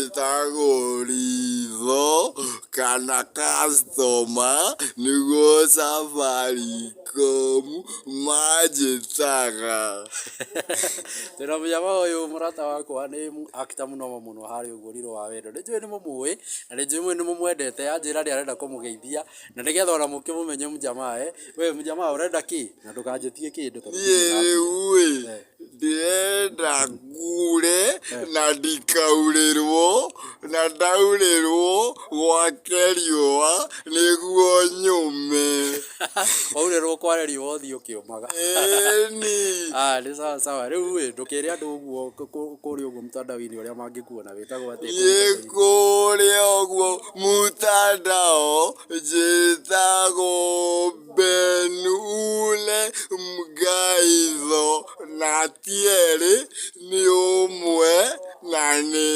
njĩtagwo Ritho kana customer nĩguo Safaricom manjĩtaga. Twĩna mũnyama ũyũ mũrata wakwa nĩ actor mũno mũno harĩa ũguo Rĩro wa Wendo. Nĩnjũĩ nĩmũmũĩ na nĩnjũĩ nĩmũmwendete, yanjĩra nĩarenda kũmũgeithia na nĩgetha ona mũkĩmũmenye mũjamaa. We mũjamaa ũrenda kĩ? Na ndũkanjĩtie kĩndũ tondũ rĩu ndĩrenda ngure na ndikaurĩrwo, na ndaurĩrwo gwake riũa nĩguo nyũme. Waurĩrwo kware riũa ũthiĩ ũkĩũmaga. Ĩni. Nĩ sawa sawa. Rĩu ndũkĩre andũ ũguo kũrĩa ũguo mtandao-inĩ ũrĩa mangĩkuona wĩtagwo atĩa? Kũrĩa ũguo mtandao njĩtagwo Benule Mgaitho na ti erĩ nĩ ũmwe na nĩ